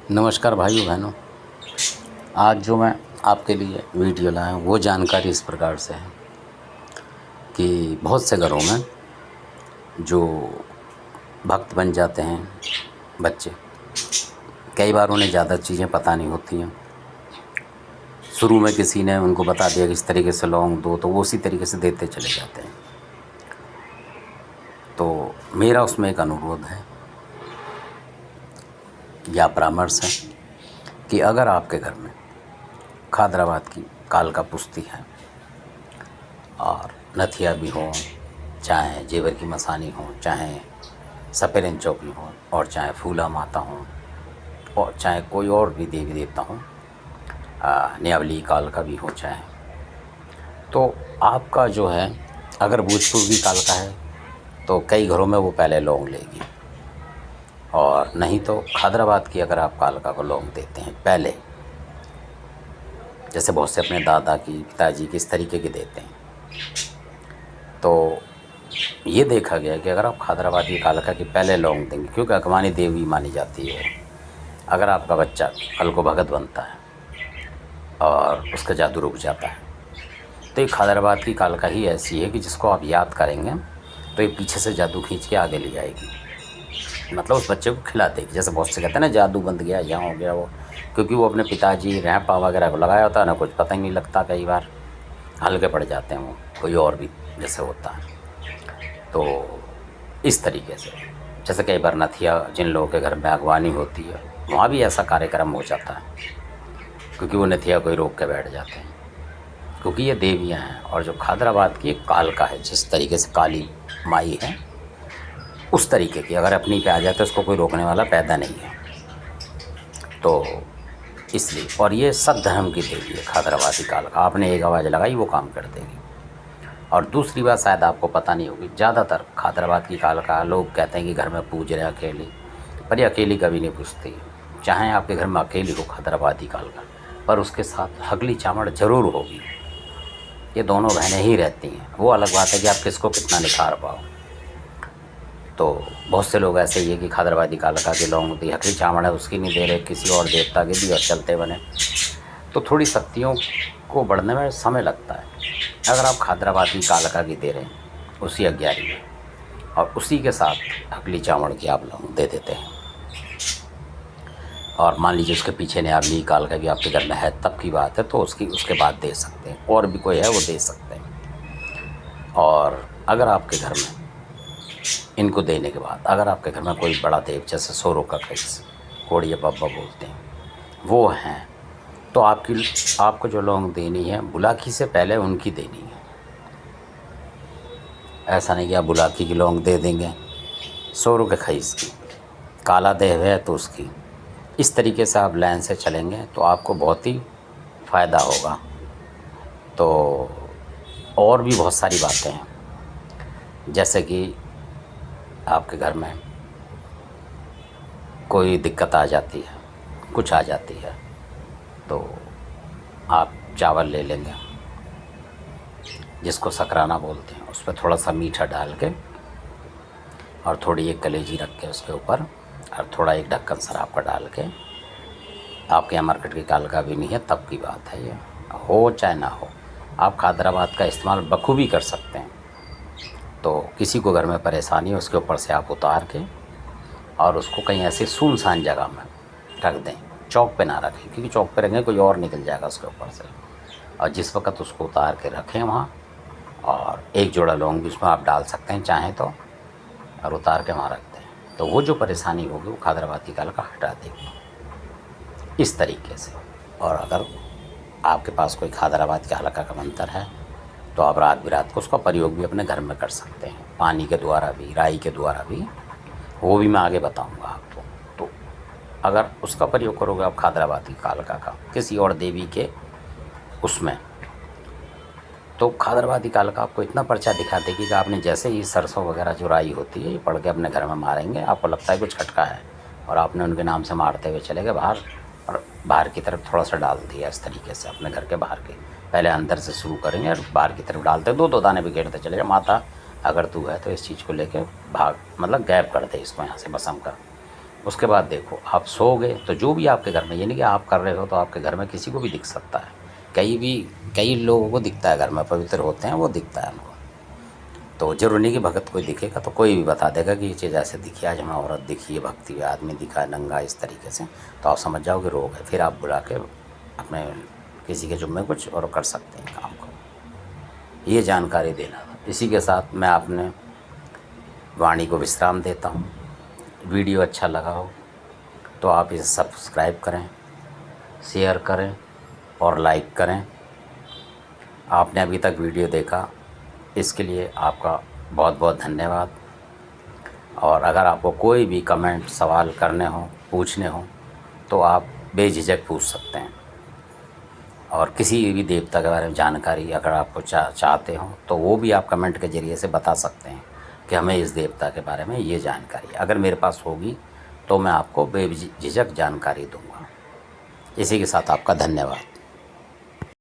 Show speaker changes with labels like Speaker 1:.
Speaker 1: नमस्कार भाइयों बहनों। आज जो मैं आपके लिए वीडियो लाया हूँ वो जानकारी इस प्रकार से है कि बहुत से घरों में जो भक्त बन जाते हैं बच्चे, कई बार उन्हें ज़्यादा चीज़ें पता नहीं होती हैं। शुरू में किसी ने उनको बता दिया कि इस तरीके से लौंग दो, तो वो उसी तरीके से देते चले जाते हैं। तो मेरा उसमें एक अनुरोध है या परामर्श है कि अगर आपके घर में खादराबाद की कालका पुस्ती है और नथिया भी हो, चाहे जेवर की मसानी हो, चाहे सपेरन चौकी हो, और चाहे फूला माता हो, और चाहे कोई और भी देवी देवता हो, न्यावली कालका भी हो चाहे, तो आपका जो है अगर भोजपुर की कालका है तो कई घरों में वो पहले लौंग लेगी, और नहीं तो खादराबाद की अगर आप कालका को लौंग देते हैं पहले, जैसे बहुत से अपने दादा की, पिताजी की इस तरीके की देते हैं, तो ये देखा गया कि अगर आप खादराबाद की कालका की पहले लौंग देंगे, क्योंकि अगवानी देवी मानी जाती है, अगर आपका बच्चा कल को भगत बनता है और उसका जादू रुक जाता है, तो ये खादराबाद की कालका ही ऐसी है कि जिसको आप याद करेंगे तो ये पीछे से जादू खींच के आगे ले जाएगी, मतलब उस बच्चे को खिला देगी। जैसे बहुत से कहते हैं ना जादू बंद गया, यहाँ हो गया वो, क्योंकि वो अपने पिताजी रैंपा वगैरह को लगाया होता है ना, कुछ पता ही नहीं लगता, कई बार हल्के पड़ जाते हैं वो, कोई और भी जैसे होता है। तो इस तरीके से जैसे कई बार नथिया जिन लोगों के घर में अगवानी होती है वहाँ भी ऐसा कार्यक्रम हो जाता है, क्योंकि वो नथिया कोई रोक के बैठ जाते हैं, क्योंकि ये देवियाँ हैं। और जो खादराबाद की एक कालका है, जिस तरीके से काली माई है उस तरीके की अगर अपनी पे आ जाए तो उसको कोई रोकने वाला पैदा नहीं है। तो इसलिए, और ये सब धर्म की देवी है खादराबादी कालका, आपने एक आवाज़ लगाई वो काम कर देगी। और दूसरी बात शायद आपको पता नहीं होगी, ज़्यादातर खादराबाद की कालका लोग कहते हैं कि घर में पूज रहे अकेली, पर ये अकेली कभी नहीं पूजती। चाहे आपके घर में अकेली हो खादराबादी कालका, पर उसके साथ हगली चामड़ ज़रूर होगी। ये दोनों बहनें ही रहती हैं। वो अलग बात है कि आप किसको कितना निखार पाओ। तो बहुत से लोग ऐसे ही है कि खादराबादी कालका की लौंग दी, हकली चामड़ है उसकी नहीं दे रहे, किसी और देवता की दी और चलते बने। तो थोड़ी शक्तियों को बढ़ने में समय लगता है। अगर आप खादराबादी कालका की दे रहे हैं उसी 11 में, और उसी के साथ हकली चावड़ की आप लौंग दे देते हैं, और मान लीजिए उसके पीछे न्यावली कालका भी आपके घर में है, तब की बात है, तो उसके बाद दे सकते हैं, और भी कोई है वो दे सकते हैं। और अगर आपके घर में इनको देने के बाद अगर आपके घर में कोई बड़ा देव, जैसे सोरो का खईस, कोड़िया बब्बा बोलते हैं, वो हैं, तो आपको जो लौंग देनी है बुलाकी से पहले उनकी देनी है। ऐसा नहीं कि आप बुलाकी की लौंग दे देंगे, सोरो के खईस की, काला देव है तो उसकी। इस तरीके से आप लाइन से चलेंगे तो आपको बहुत ही फ़ायदा होगा। तो और भी बहुत सारी बातें हैं, जैसे कि आपके घर में कोई दिक्कत आ जाती है, कुछ आ जाती है, तो आप चावल ले लेंगे जिसको सकराना बोलते हैं, उस पर थोड़ा सा मीठा डाल के और थोड़ी एक कलेजी रख के उसके ऊपर, और थोड़ा एक ढक्कन शराब का डाल के, आपके यहाँ मार्केट की कालका भी नहीं है तब की बात है, ये हो चाहे ना हो, आप खादराबाद का इस्तेमाल बखूबी कर सकते हैं। तो किसी को घर में परेशानी है उसके ऊपर से आप उतार के और उसको कहीं ऐसे सुनसान जगह में रख दें, चौक पे ना रखें, क्योंकि चौक पे रखें कोई और निकल जाएगा उसके ऊपर से। और जिस वक्त उसको उतार के रखें वहाँ, और एक जोड़ा लौंग भी उसमें आप डाल सकते हैं चाहें तो, और उतार के वहाँ रख दें, तो वो जो परेशानी होगी वो खादराबादी कालका हटा देगी, इस तरीके से। और अगर आपके पास कोई खादराबादी कालका का मंत्र है तो आप रात बिरात को उसका प्रयोग भी अपने घर में कर सकते हैं, पानी के द्वारा भी, राई के द्वारा भी, वो भी मैं आगे बताऊंगा आपको। तो अगर उसका प्रयोग करोगे आप खादराबादी कालका का किसी और देवी के उसमें, तो खादराबादी कालका आपको इतना पर्चा दिखा देगी कि आपने जैसे ही सरसों वगैरह जो राई होती है ये पड़ के अपने घर में मारेंगे, आपको लगता है कुछ खटका है, और आपने उनके नाम से मारते हुए चले गए बाहर, और बाहर की तरफ थोड़ा सा डाल दिया इस तरीके से अपने घर के बाहर के, पहले अंदर से शुरू करेंगे और बाहर की तरफ डालते, दो दो दाने बिखेरते चले जाए। माता अगर तू है तो इस चीज़ को लेके भाग, मतलब गायब कर दे इसको यहाँ से, भस्म कर, उसके बाद देखो आप सोओगे तो जो भी आपके घर में, यानी कि आप कर रहे हो तो आपके घर में किसी को भी दिख सकता है, कई लोगों को दिखता है, घर में पवित्र होते हैं वो दिखता है उनको। तो जरूरी नहीं कि भगत कोई दिखेगा, तो कोई भी बता देगा कि ये चीज़ ऐसे दिखी, आज हमें औरत दिखी है, भक्ति में आदमी दिखा है नंगा इस तरीके से, तो आप समझ जाओ कि रोग है। फिर आप बुला के अपने किसी के जुम्मे कुछ और कर सकते हैं काम को। ये जानकारी देना था। इसी के साथ मैं अपने वाणी को विश्राम देता हूँ। वीडियो अच्छा लगा हो तो आप इसे सब्सक्राइब करें, शेयर करें और लाइक करें। आपने अभी तक वीडियो देखा इसके लिए आपका बहुत बहुत धन्यवाद। और अगर आपको कोई भी कमेंट सवाल करने हो, पूछने हो, तो आप बेझिझक पूछ सकते हैं। और किसी भी देवता के बारे में जानकारी अगर आपको चाहते हो तो वो भी आप कमेंट के ज़रिए से बता सकते हैं कि हमें इस देवता के बारे में ये जानकारी, अगर मेरे पास होगी तो मैं आपको बेझिझक जानकारी दूंगा। इसी के साथ आपका धन्यवाद।